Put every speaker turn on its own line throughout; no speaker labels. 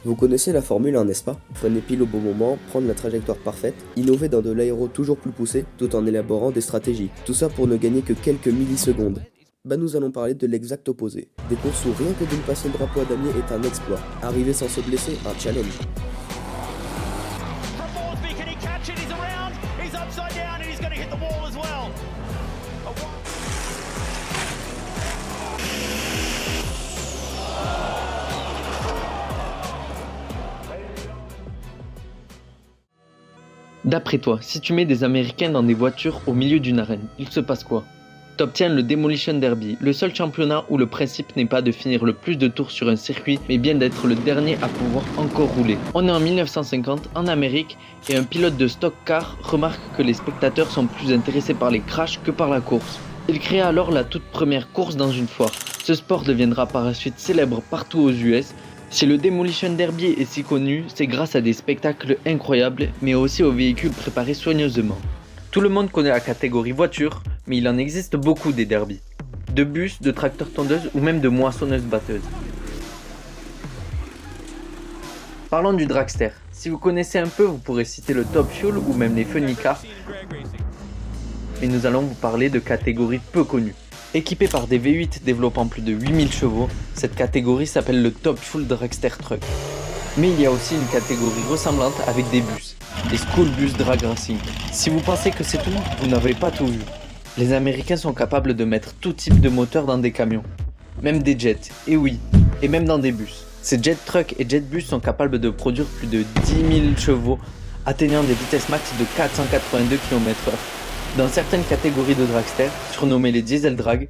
Vous connaissez la Formule 1, n'est-ce pas? Freiner pile au bon moment, prendre la trajectoire parfaite, innover dans de l'aéro toujours plus poussé, tout en élaborant des stratégies. Tout ça pour ne gagner que quelques millisecondes. Bah nous allons parler de l'exact opposé. Des courses où rien que de passer le drapeau à damier est un exploit. Arriver sans se blesser, un challenge.
From Moresby, can he catch it? He's around, he's upside down, and he's going to hit the wall as well.
D'après toi, si tu mets des Américains dans des voitures au milieu d'une arène, il se passe quoi? T'obtiens le Demolition Derby, le seul championnat où le principe n'est pas de finir le plus de tours sur un circuit, mais bien d'être le dernier à pouvoir encore rouler. On est en 1950 en Amérique et un pilote de stock car remarque que les spectateurs sont plus intéressés par les crashs que par la course. Il créa alors la toute première course dans une foire. Ce sport deviendra par la suite célèbre partout aux US. Si le Demolition Derby est si connu, c'est grâce à des spectacles incroyables, mais aussi aux véhicules préparés soigneusement. Tout le monde connaît la catégorie voiture, mais il en existe beaucoup des derbies. De bus, de tracteurs tondeuses ou même de moissonneuses batteuses. Parlons du dragster. Si vous connaissez un peu, vous pourrez citer le Top Fuel ou même les Funny Cars. Mais nous allons vous parler de catégories peu connues. Équipée par des V8 développant plus de 8000 chevaux, cette catégorie s'appelle le Top Fuel Dragster Truck. Mais il y a aussi une catégorie ressemblante avec des bus, les School Bus Drag Racing. Si vous pensez que c'est tout, vous n'avez pas tout vu. Les Américains sont capables de mettre tout type de moteur dans des camions, même des jets, et oui, et même dans des bus. Ces jet trucks et jet bus sont capables de produire plus de 10 000 chevaux, atteignant des vitesses max de 482 km/h. Dans certaines catégories de dragster, surnommées les diesel drag,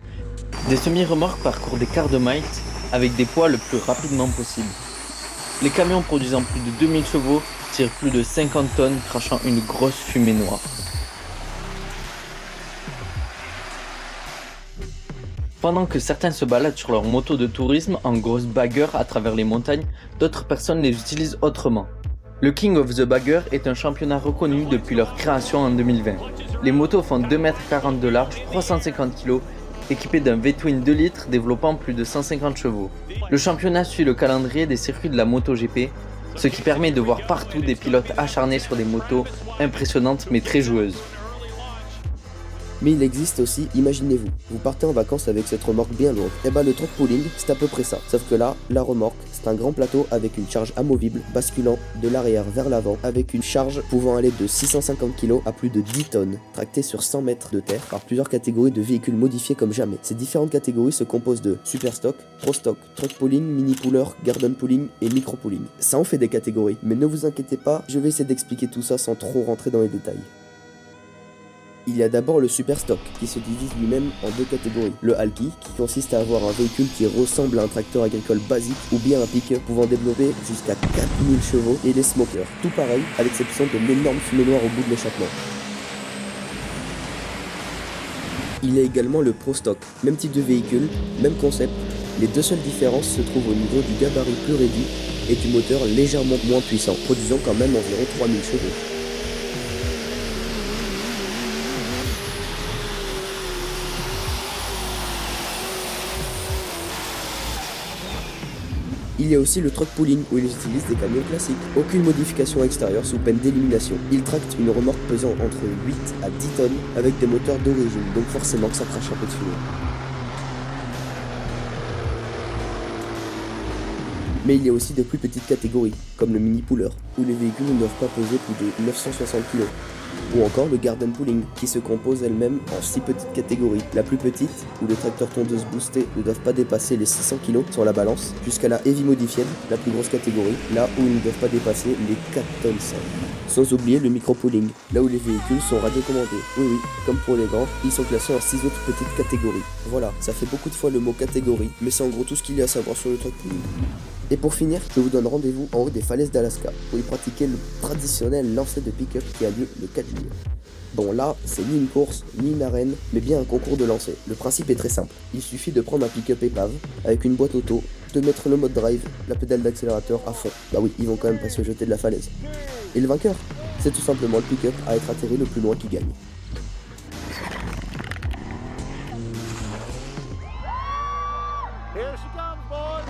des semi-remorques parcourent des quarts de miles avec des poids le plus rapidement possible. Les camions produisant plus de 2000 chevaux tirent plus de 50 tonnes, crachant une grosse fumée noire. Pendant que certains se baladent sur leur moto de tourisme en grosse bagueur à travers les montagnes, d'autres personnes les utilisent autrement. Le King of the Bagger est un championnat reconnu depuis leur création en 2020. Les motos font 2,40 m de large, 350 kg, équipées d'un V-twin 2 litres développant plus de 150 chevaux. Le championnat suit le calendrier des circuits de la MotoGP, ce qui permet de voir partout des pilotes acharnés sur des motos impressionnantes mais très joueuses.
Mais il existe aussi, imaginez-vous, vous partez en vacances avec cette remorque bien lourde. Et bah le truck pulling, c'est à peu près ça. Sauf que là, la remorque, c'est un grand plateau avec une charge amovible, basculant de l'arrière vers l'avant, avec une charge pouvant aller de 650 kg à plus de 10 tonnes, tractée sur 100 mètres de terre par plusieurs catégories de véhicules modifiés comme jamais. Ces différentes catégories se composent de super stock, pro stock, truck pulling, mini puller, garden pulling et micro pulling. Ça en fait des catégories, mais ne vous inquiétez pas, je vais essayer d'expliquer tout ça sans trop rentrer dans les détails. Il y a d'abord le super stock, qui se divise lui-même en deux catégories. Le Alki, qui consiste à avoir un véhicule qui ressemble à un tracteur agricole basique, ou bien un pick-up pouvant développer jusqu'à 4000 chevaux, et les smokers. Tout pareil, à l'exception de l'énorme fumée noire au bout de l'échappement. Il y a également le Pro Stock, même type de véhicule, même concept. Les deux seules différences se trouvent au niveau du gabarit plus réduit et du moteur légèrement moins puissant, produisant quand même environ 3000 chevaux. Il y a aussi le truck pulling où ils utilisent des camions classiques. Aucune modification extérieure sous peine d'élimination. Ils tractent une remorque pesant entre 8 à 10 tonnes avec des moteurs d'origine, donc forcément que ça crache un peu de fumée. Mais il y a aussi de plus petites catégories, comme le mini puller, où les véhicules ne doivent pas peser plus de 960 kg. Ou encore le garden pulling, qui se compose elle-même en 6 petites catégories. La plus petite, où les tracteurs tondeuses boostés ne doivent pas dépasser les 600 kg sur la balance, jusqu'à la heavy modified, la plus grosse catégorie, là où ils ne doivent pas dépasser les 4 tonnes 5. Sans oublier le micro pulling, là où les véhicules sont radiocommandés. Oui, comme pour les grands, ils sont classés en 6 autres petites catégories. Voilà, ça fait beaucoup de fois le mot catégorie, mais c'est en gros tout ce qu'il y a à savoir sur le truck pulling. Et pour finir, je vous donne rendez-vous en haut des falaises d'Alaska pour y pratiquer le traditionnel lancer de pick-up qui a lieu le 4 juillet. Bon là, c'est ni une course, ni une arène, mais bien un concours de lancer. Le principe est très simple, il suffit de prendre un pick-up épave avec une boîte auto, de mettre le mode drive, la pédale d'accélérateur à fond. Bah oui, ils vont quand même pas se jeter de la falaise. Et le vainqueur, c'est tout simplement le pick-up à être atterri le plus loin qui gagne.
Here she comes, boys.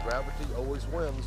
Gravity always wins.